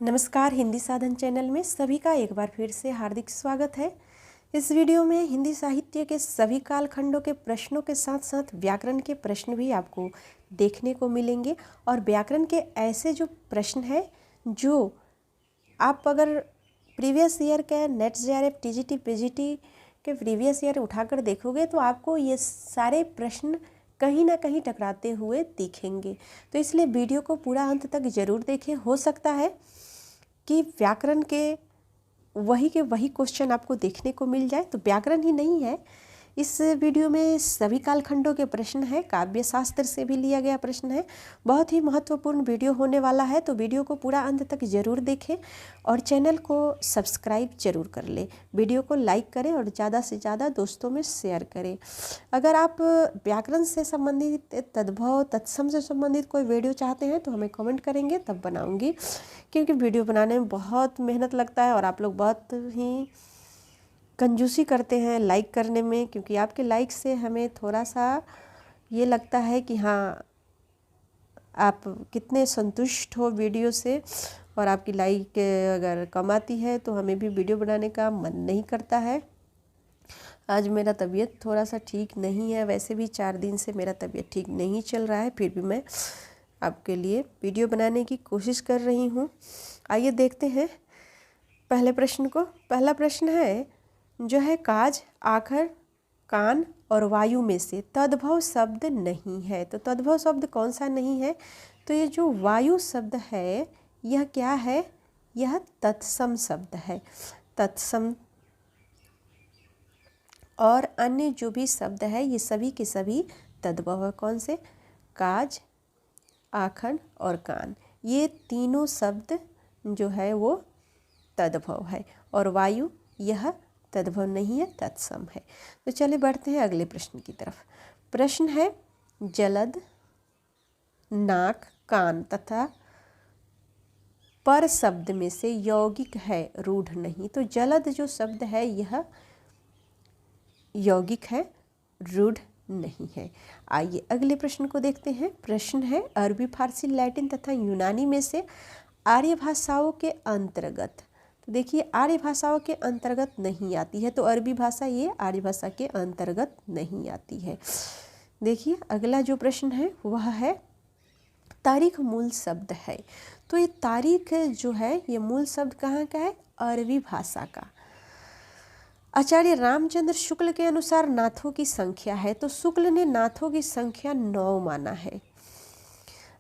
नमस्कार। हिंदी साधन चैनल में सभी का एक बार फिर से हार्दिक स्वागत है। इस वीडियो में हिंदी साहित्य के सभी कालखंडों के प्रश्नों के साथ साथ व्याकरण के प्रश्न भी आपको देखने को मिलेंगे। और व्याकरण के ऐसे जो प्रश्न हैं जो आप अगर प्रीवियस ईयर के नेट जेआरएफ टीजीटी पीजीटी के प्रीवियस ईयर उठाकर देखोगे तो आपको ये सारे प्रश्न कहीं ना कहीं टकराते हुए दिखेंगे। तो इसलिए वीडियो को पूरा अंत तक ज़रूर देखें। हो सकता है कि व्याकरण के वही क्वेश्चन आपको देखने को मिल जाए। तो व्याकरण ही नहीं है, इस वीडियो में सभी कालखंडों के प्रश्न हैं, काव्य शास्त्र से भी लिया गया प्रश्न है। बहुत ही महत्वपूर्ण वीडियो होने वाला है, तो वीडियो को पूरा अंत तक ज़रूर देखें और चैनल को सब्सक्राइब जरूर कर लें। वीडियो को लाइक करें और ज़्यादा से ज़्यादा दोस्तों में शेयर करें। अगर आप व्याकरण से संबंधित, तद्भव, तत्सम से संबंधित कोई वीडियो चाहते हैं तो हमें कमेंट करेंगे, तब बनाऊँगी। क्योंकि वीडियो बनाने में बहुत मेहनत लगता है और आप लोग बहुत ही कंजूसी करते हैं लाइक करने में, क्योंकि आपके लाइक से हमें थोड़ा सा ये लगता है कि हाँ, आप कितने संतुष्ट हो वीडियो से। और आपकी लाइक अगर कम आती है तो हमें भी वीडियो बनाने का मन नहीं करता है। आज मेरा तबीयत थोड़ा सा ठीक नहीं है, वैसे भी 4 दिन से मेरा तबीयत ठीक नहीं चल रहा है, फिर भी मैं आपके लिए वीडियो बनाने की कोशिश कर रही हूँ। आइए देखते हैं पहले प्रश्न को। पहला प्रश्न है जो है, काज, आखर, कान और वायु में से तद्भव शब्द नहीं है। तो तद्भव शब्द कौन सा नहीं है? तो ये जो वायु शब्द है यह क्या है? यह तत्सम शब्द है। तत्सम और अन्य जो भी शब्द है ये सभी के सभी तद्भव है। कौन से? काज, आखर और कान, ये तीनों शब्द जो है वो तद्भव है। और वायु यह तद्भव नहीं है, तत्सम है। तो चलिए बढ़ते हैं अगले प्रश्न की तरफ। प्रश्न है, जलद, नाक, कान तथा पर शब्द में से यौगिक है, रूढ़ नहीं। तो जलद जो शब्द है यह यौगिक है, रूढ़ नहीं है। आइए अगले प्रश्न को देखते हैं। प्रश्न है, अरबी, फारसी, लैटिन तथा यूनानी में से आर्य भाषाओं के अंतर्गत। तो देखिए, आर्य भाषाओं के अंतर्गत नहीं आती है, तो अरबी भाषा ये आर्य भाषा के अंतर्गत नहीं आती है। देखिए अगला जो प्रश्न है वह है, तारीख मूल शब्द है। तो ये तारीख जो है ये मूल शब्द कहाँ का है? अरबी भाषा का। आचार्य रामचंद्र शुक्ल के अनुसार नाथों की संख्या है, तो शुक्ल ने नाथों की संख्या 9 माना है।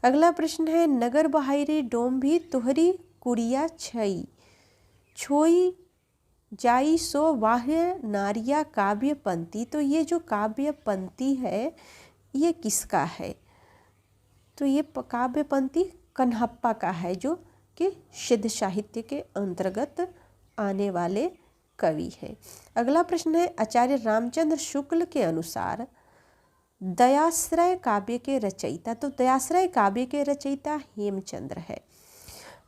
अगला प्रश्न है, नगर बहाइरी डोम भी तुहरी कुड़िया छई, छोई जाई सो वाह्य नारिया काव्य पंक्ति। तो ये जो काव्य पंक्ति है ये किसका है? तो ये काव्य पंक्ति कन्हप्पा का है, जो कि सिद्ध साहित्य के अंतर्गत आने वाले कवि है। अगला प्रश्न है, आचार्य रामचंद्र शुक्ल के अनुसार दयाश्रय काव्य के रचयिता। तो दयाश्रय काव्य के रचयिता हेमचंद्र है।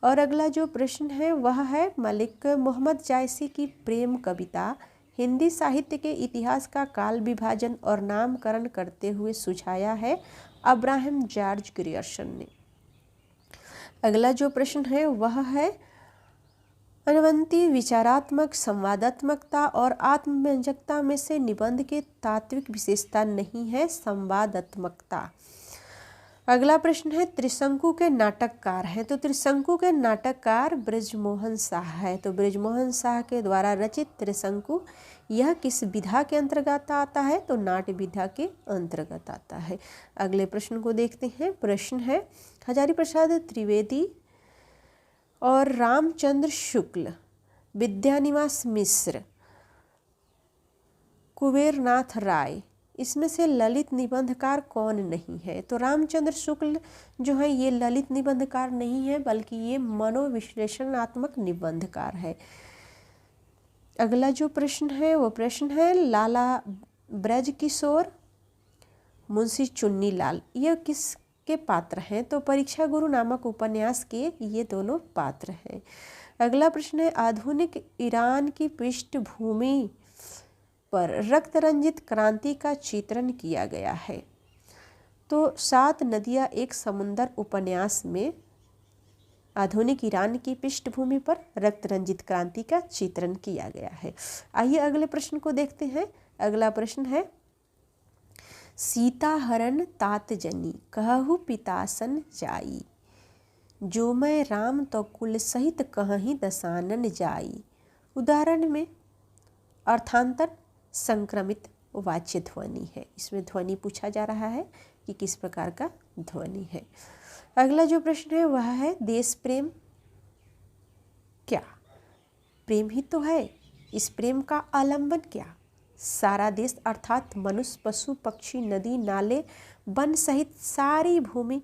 और अगला जो प्रश्न है वह है, मलिक मोहम्मद जायसी की प्रेम कविता हिंदी साहित्य के इतिहास का काल विभाजन और नामकरण करते हुए सुझाया है अब्राहम जॉर्ज ग्रियर्सन ने। अगला जो प्रश्न है वह है, अनवंती विचारात्मक संवादात्मकता और आत्मव्यंजकता में से निबंध के तात्विक विशेषता नहीं है संवादात्मकता। अगला प्रश्न है, त्रिशंकु के नाटककार हैं। तो त्रिशंकु के नाटककार बृजमोहन शाह है। तो बृजमोहन शाह के द्वारा रचित त्रिशंकु यह किस विधा के अंतर्गत आता है? तो नाट्य विधा के अंतर्गत आता है। अगले प्रश्न को देखते हैं। प्रश्न है, हजारी प्रसाद त्रिवेदी और रामचंद्र शुक्ल, विद्यानिवास मिश्र, कुबेरनाथ राय, इसमें से ललित निबंधकार कौन नहीं है? तो रामचंद्र शुक्ल जो है ये ललित निबंधकार नहीं है, बल्कि ये मनोविश्लेषणात्मक निबंधकार है। अगला जो प्रश्न है वो प्रश्न है, लाला ब्रजकिशोर, मुंशी चुन्नीलाल, ये किसके पात्र हैं? तो परीक्षा गुरु नामक उपन्यास के ये दोनों पात्र हैं। अगला प्रश्न है, आधुनिक ईरान की पृष्ठभूमि पर रक्त रंजित क्रांति का चित्रण किया गया है। तो 7 नदियाँ एक समुंदर उपन्यास में आधुनिक ईरान की पृष्ठभूमि पर रक्त रंजित क्रांति का चित्रण किया गया है। आइए अगले प्रश्न को देखते हैं। अगला प्रश्न है, सीता हरण तात जनी कहहु पितासन जाई, जो मैं राम तो कुल सहित कहहीं दसानन जाई। उदाहरण में अर्थांतर संक्रमित वाच्य ध्वनि है। इसमें ध्वनि पूछा जा रहा है कि किस प्रकार का ध्वनि है। अगला जो प्रश्न है वह है, देश प्रेम क्या? प्रेम ही तो है, इस प्रेम का आलंबन क्या? सारा देश अर्थात मनुष्य, पशु, पक्षी, नदी, नाले, वन सहित सारी भूमि।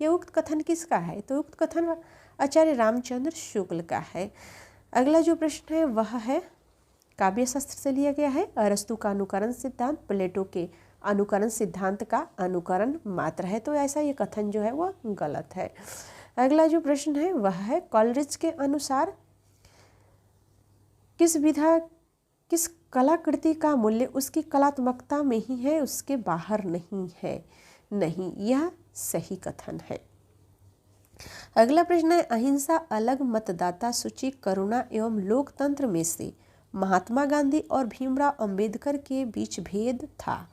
यह उक्त कथन किसका है? तो उक्त कथन आचार्य रामचंद्र शुक्ल का है। अगला जो प्रश्न है वह है, काव्य शास्त्र से लिया गया है। अरस्तु का अनुकरण सिद्धांत प्लेटो के अनुकरण सिद्धांत का अनुकरण मात्र है, तो ऐसा ये कथन जो है वह गलत है। अगला जो प्रश्न है वह है, कॉलरिज के अनुसार किस कलाकृति का मूल्य उसकी कलात्मकता में ही है, उसके बाहर नहीं है? नहीं, यह सही कथन है। अगला प्रश्न है, अहिंसा अलग मतदाता सूची करुणा एवं लोकतंत्र में से महात्मा गांधी और भीमराव अंबेडकर के बीच भेद था,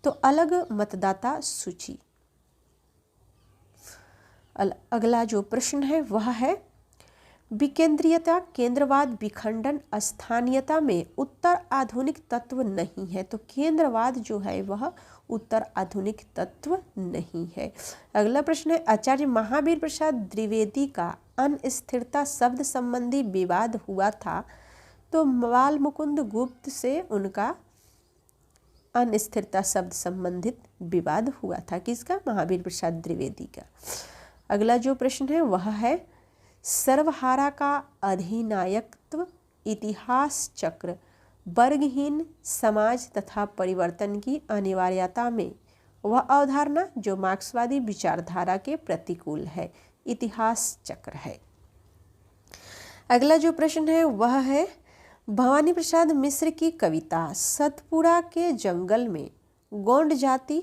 तो अलग मतदाता सूची। अगला जो प्रश्न है वह है, विकेंद्रीयता, केंद्रवाद, विखंडन, स्थानीयता में उत्तर आधुनिक तत्व नहीं है, तो केंद्रवाद जो है वह उत्तर आधुनिक तत्व नहीं है। अगला प्रश्न है, आचार्य महावीर प्रसाद द्विवेदी का अस्थिरता शब्द संबंधी विवाद हुआ था, तो बाल मुकुंद गुप्त से उनका अस्थिरता शब्द संबंधित विवाद हुआ था। किसका? महावीर प्रसाद द्विवेदी का। अगला जो प्रश्न है वह है, सर्वहारा का अधिनायकत्व इतिहास चक्र वर्गहीन समाज तथा परिवर्तन की अनिवार्यता में वह अवधारणा जो मार्क्सवादी विचारधारा के प्रतिकूल है, इतिहास चक्र है। अगला जो प्रश्न है वह है, भवानी प्रसाद मिश्र की कविता सतपुरा के जंगल में गोंड जाति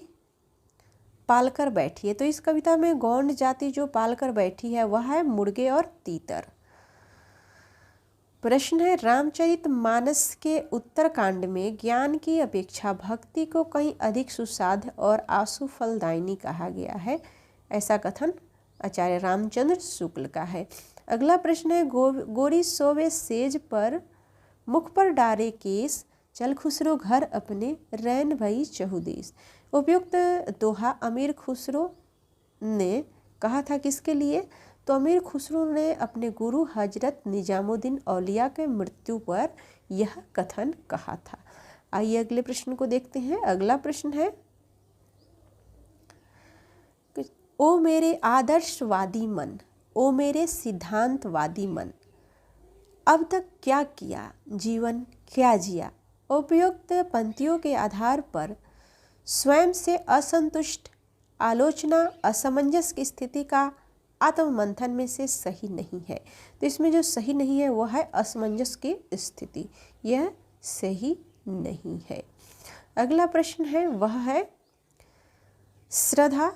पालकर बैठी है, तो इस कविता में गोंड जाति जो पालकर बैठी है वह है मुर्गे और तीतर। प्रश्न है, रामचरितमानस के उत्तरकांड में ज्ञान की अपेक्षा भक्ति को कहीं अधिक सुसाध्य और आशु फलदायिनी कहा गया है, ऐसा कथन आचार्य रामचंद्र शुक्ल का है। अगला प्रश्न है, गोरी सोवे सेज पर मुख पर डारे केस, चल खुसरो घर अपने रैन भई चहुदेश। उपयुक्त दोहा अमीर खुसरो ने कहा था किसके लिए? तो अमीर खुसरो ने अपने गुरु हजरत निजामुद्दीन औलिया के मृत्यु पर यह कथन कहा था। आइए अगले प्रश्न को देखते हैं। अगला प्रश्न है, ओ मेरे आदर्शवादी मन, ओ मेरे सिद्धांतवादी मन, अब तक क्या किया, जीवन क्या जिया। उपयुक्त पंक्तियों के आधार पर स्वयं से असंतुष्ट आलोचना असमंजस की स्थिति का आत्ममंथन में से सही नहीं है, तो इसमें जो सही नहीं है वह है असमंजस की स्थिति, यह सही नहीं है। अगला प्रश्न है वह है, श्रद्धा,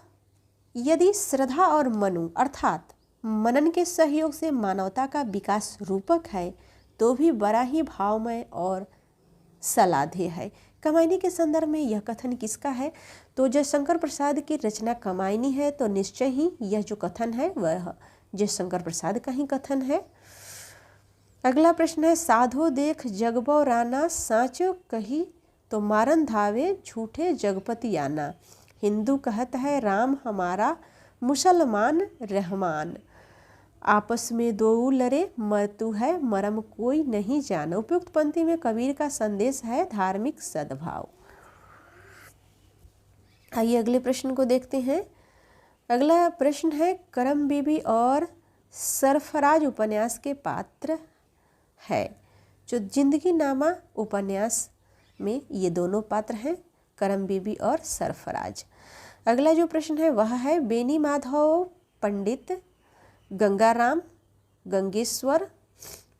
यदि श्रद्धा और मनु अर्थात मनन के सहयोग से मानवता का विकास रूपक है तो भी बड़ा ही भावमय और सलाध्य है। कमायनी के संदर्भ में यह कथन किसका है? तो जयशंकर प्रसाद की रचना कमायनी है, तो निश्चय ही यह जो कथन है वह जयशंकर प्रसाद का ही कथन है। अगला प्रश्न है, साधो देख जगबो राना, साचो कही तो मारन धावे झूठे जगपति आना। हिंदू कहता है राम हमारा, मुसलमान रहमान, आपस में दो लड़े मरतु है मरम कोई नहीं जाना। उपयुक्त पंक्ति में कबीर का संदेश है धार्मिक सद्भाव। आइए अगले प्रश्न को देखते हैं। अगला प्रश्न है, करम बीबी और सरफराज उपन्यास के पात्र है। जो जिंदगी नामा उपन्यास में ये दोनों पात्र हैं, करम बीबी और सरफराज। अगला जो प्रश्न है वह है, बेनी माधव पंडित, गंगाराम, गंगेश्वर,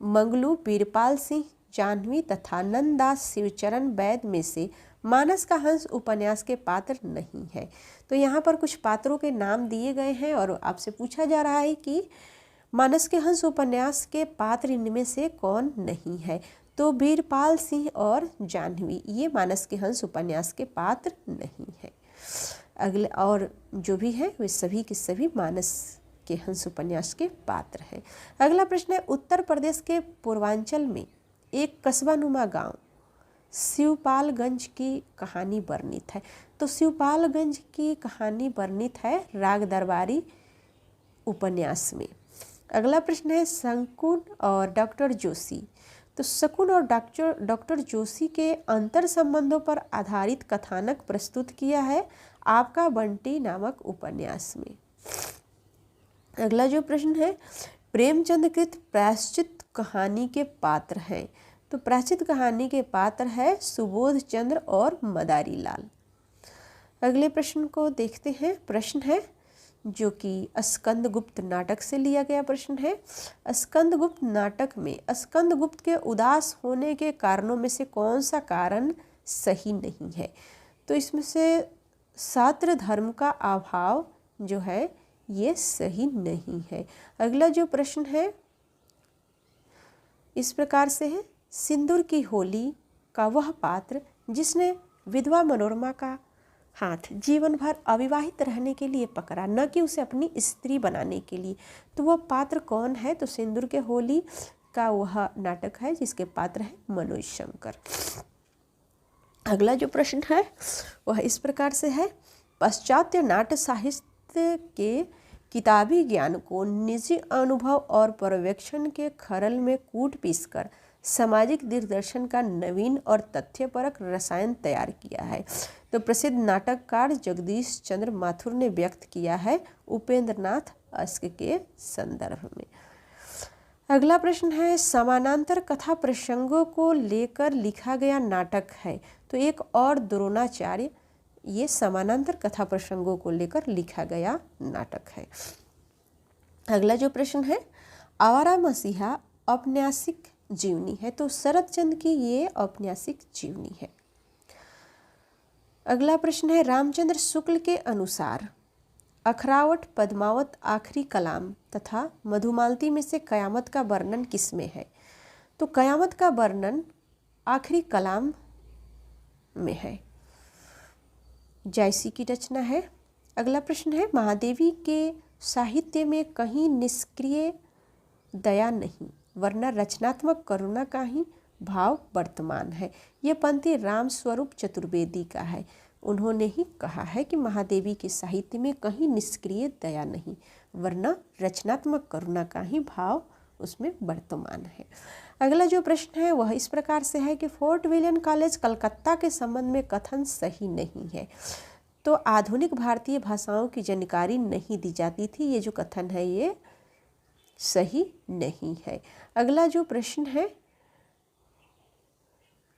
मंगलू, बीरपाल सिंह, जाह्नवी तथा नंददास शिवचरण वैद्य में से मानस का हंस उपन्यास के पात्र नहीं है। तो यहाँ पर कुछ पात्रों के नाम दिए गए हैं और आपसे पूछा जा रहा है कि मानस के हंस उपन्यास के पात्र इनमें से कौन नहीं है? तो वीरपाल सिंह और जाह्नवी, ये मानस के हंस उपन्यास के पात्र नहीं है। अगले और जो भी है वे सभी के सभी मानस के हंस उपन्यास के पात्र हैं। अगला प्रश्न है, उत्तर प्रदेश के पूर्वांचल में एक कस्बानुमा गांव शिवपालगंज की कहानी वर्णित है। तो शिवपालगंज की कहानी वर्णित है राग दरबारी उपन्यास में। अगला प्रश्न है, शकुन और डॉक्टर जोशी। तो शकुन और डॉक्टर जोशी के अंतर संबंधों पर आधारित कथानक प्रस्तुत किया है आपका बंटी नामक उपन्यास में। अगला जो प्रश्न है, प्रेमचंद कृत प्रायश्चित कहानी के पात्र हैं। तो प्रायश्चित कहानी के पात्र है सुबोध चंद्र और मदारी लाल। अगले प्रश्न को देखते हैं। प्रश्न है जो कि स्कंदगुप्त नाटक से लिया गया प्रश्न है। स्कंदगुप्त नाटक में स्कंदगुप्त के उदास होने के कारणों में से कौन सा कारण सही नहीं है? तो इसमें से छात्र धर्म का अभाव जो है ये सही नहीं है। अगला जो प्रश्न है इस प्रकार से है, सिंदूर की होली का वह पात्र जिसने विधवा मनोरमा का हाथ जीवन भर अविवाहित रहने के लिए पकड़ा, न कि उसे अपनी स्त्री बनाने के लिए, तो वह पात्र कौन है? तो सिंदूर के होली का वह नाटक है जिसके पात्र है मनोज शंकर। अगला जो प्रश्न है वह इस प्रकार से है, पाश्चात्य नाट्य साहित्य के किताबी ज्ञान को निजी अनुभव और पर्यवेक्षण के खरल में कूट पीसकर सामाजिक दिग्दर्शन का नवीन और तथ्यपरक रसायन तैयार किया है। तो प्रसिद्ध नाटककार जगदीश चंद्र माथुर ने व्यक्त किया है उपेंद्रनाथ अश्क के संदर्भ में। अगला प्रश्न है, समानांतर कथा प्रसंगों को लेकर लिखा गया नाटक है। तो एक और द्रोणाचार्य, ये समानांतर कथा प्रसंगों को लेकर लिखा गया नाटक है। अगला जो प्रश्न है, आवारा मसीहा औपन्यासिक जीवनी है। तो शरद चंद्र की ये औपन्यासिक जीवनी है। अगला प्रश्न है, रामचंद्र शुक्ल के अनुसार अखरावट, पद्मावत, आखिरी कलाम तथा मधुमालती में से कयामत का वर्णन किसमें है? तो कयामत का वर्णन आखिरी कलाम में है, जायसी की रचना है। अगला प्रश्न है, महादेवी के साहित्य में कहीं निष्क्रिय दया नहीं वरना रचनात्मक करुणा का ही भाव वर्तमान है। ये पंक्ति राम स्वरूप चतुर्वेदी का है। उन्होंने ही कहा है कि महादेवी के साहित्य में कहीं निष्क्रिय दया नहीं वरना रचनात्मक करुणा का ही भाव उसमें वर्तमान है। अगला जो प्रश्न है वह इस प्रकार से है कि फोर्ट विलियम कॉलेज कलकत्ता के संबंध में कथन सही नहीं है। तो आधुनिक भारतीय भाषाओं की जानकारी नहीं दी जाती थी, ये जो कथन है ये सही नहीं है। अगला जो प्रश्न है,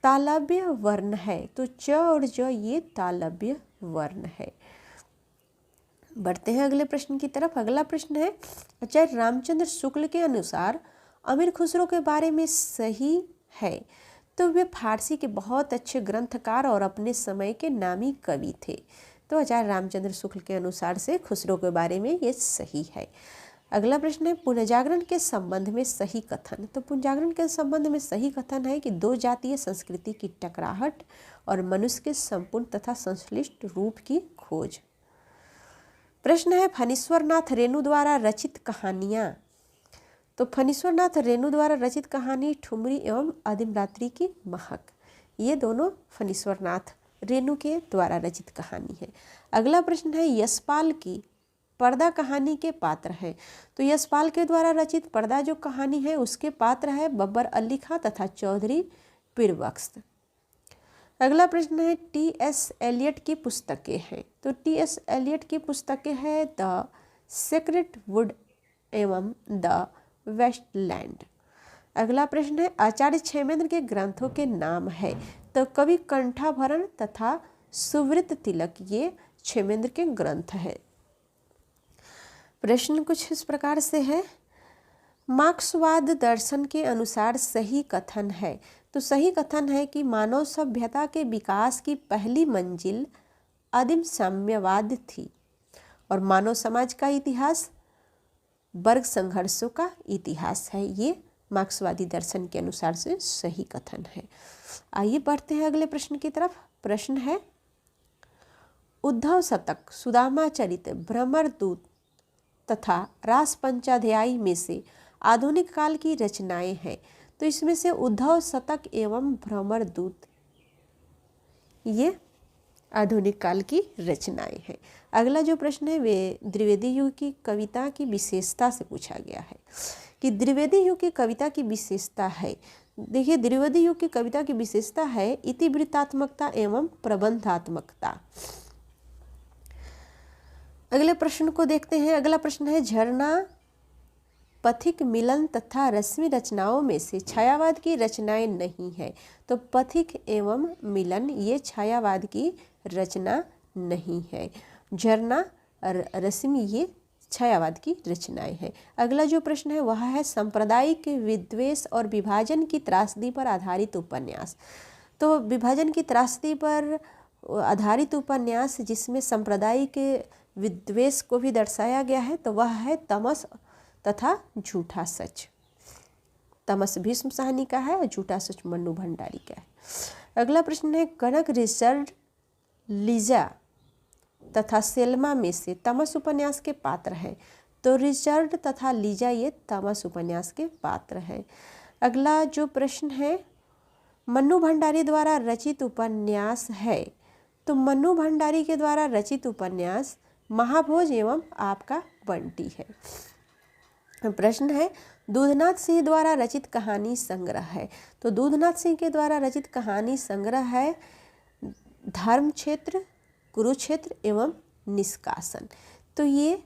तालव्य वर्ण है। तो च और ज ये तालव्य वर्ण है। बढ़ते हैं अगले प्रश्न की तरफ। अगला प्रश्न है, आचार्य रामचंद्र शुक्ल के अनुसार अमीर खुसरो के बारे में सही है। तो वे फारसी के बहुत अच्छे ग्रंथकार और अपने समय के नामी कवि थे। तो आचार्य रामचंद्र शुक्ल के अनुसार से खुसरो के बारे में ये सही है। अगला प्रश्न है, पुनर्जागरण के संबंध में सही कथन। तो पुनर्जागरण के संबंध में सही कथन है कि दो जातीय संस्कृति की टकराहट और मनुष्य के संपूर्ण तथा संश्लिष्ट रूप की खोज। प्रश्न है, फणीश्वरनाथ रेणु द्वारा रचित कहानियाँ। तो फणीश्वरनाथ रेणु द्वारा रचित कहानी ठुमरी एवं आदिम रात्रि की महक, ये दोनों फणीश्वरनाथ रेणु के द्वारा रचित कहानी है। अगला प्रश्न है, यशपाल की पर्दा कहानी के पात्र हैं। तो यशपाल के द्वारा रचित पर्दा जो कहानी है उसके पात्र है बब्बर अली खां तथा चौधरी पीरबख्श। अगला प्रश्न है, टी.एस. एलियट की पुस्तकें हैं। तो टी.एस. एलियट की पुस्तकें हैं द सेक्रेट वुड एवं द वेस्टलैंड। अगला प्रश्न है, आचार्य क्षेमेंद्र के ग्रंथों के नाम है। तो कवि कंठाभरण तथा सुवृत तिलक ये क्षेमेंद्र के ग्रंथ है। प्रश्न कुछ इस प्रकार से है, मार्क्सवाद दर्शन के अनुसार सही कथन है। तो सही कथन है कि मानव सभ्यता के विकास की पहली मंजिल आदिम साम्यवाद थी और मानव समाज का इतिहास वर्ग संघर्षों का इतिहास है। ये मार्क्सवादी दर्शन के अनुसार से सही कथन है। आइए बढ़ते हैं अगले प्रश्न की तरफ। प्रश्न है उद्धव शतक, सुदामा चरित, भ्रमर दूत तथा रास पंचाध्यायी में से आधुनिक काल की रचनाएं हैं। तो इसमें से उद्धव शतक एवं भ्रमर दूत ये आधुनिक काल की रचनाएं हैं। अगला जो प्रश्न है वे द्विवेदी युग की कविता की विशेषता से पूछा गया है कि द्विवेदी युग की कविता की विशेषता है। देखिए द्विवेदी युग की कविता की विशेषता है इतिवृत्तात्मकता एवं प्रबंधात्मकता। अगले प्रश्न को देखते हैं। अगला प्रश्न है झरना, पथिक, मिलन तथा रश्मि रचनाओं में से छायावाद की रचनाएं नहीं है। तो पथिक एवं मिलन ये छायावाद की रचना नहीं है। झरना, रश्मि ये छायावाद की रचनाएं हैं। अगला जो प्रश्न है वह है सांप्रदायिक विद्वेष और विभाजन की त्रासदी पर आधारित उपन्यास। तो विभाजन की त्रासदी पर आधारित उपन्यास जिसमें सांप्रदायिक विद्वेष को भी दर्शाया गया है तो वह है तमस तथा झूठा सच। तमस भीष्म साहनी का है और झूठा सच मन्नू भंडारी का है। अगला प्रश्न है कनक, रिचर्ड, लीजा तथा सेल्मा में से तमस उपन्यास के पात्र हैं। तो रिचर्ड तथा लीजा ये तमस उपन्यास के पात्र हैं। अगला जो प्रश्न है मन्नू भंडारी द्वारा रचित उपन्यास है। तो मन्नू भंडारी के द्वारा रचित उपन्यास महाभोज एवं आपका बंटी है। प्रश्न है दूधनाथ सिंह द्वारा रचित कहानी संग्रह है। तो दूधनाथ सिंह के द्वारा रचित कहानी संग्रह है धर्म क्षेत्र, कुरुक्षेत्र एवं निष्कासन। तो ये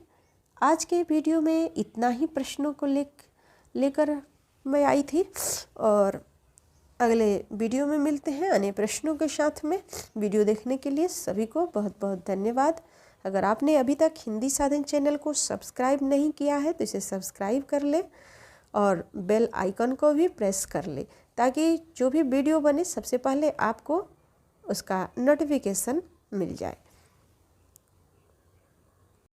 आज के वीडियो में इतना ही प्रश्नों को लेकर मैं आई थी और अगले वीडियो में मिलते हैं अन्य प्रश्नों के साथ में। वीडियो देखने के लिए सभी को बहुत बहुत धन्यवाद। अगर आपने अभी तक हिंदी साधन चैनल को सब्सक्राइब नहीं किया है तो इसे सब्सक्राइब कर ले और बेल आइकन को भी प्रेस कर ले ताकि जो भी वीडियो बने सबसे पहले आपको उसका नोटिफिकेशन मिल जाए।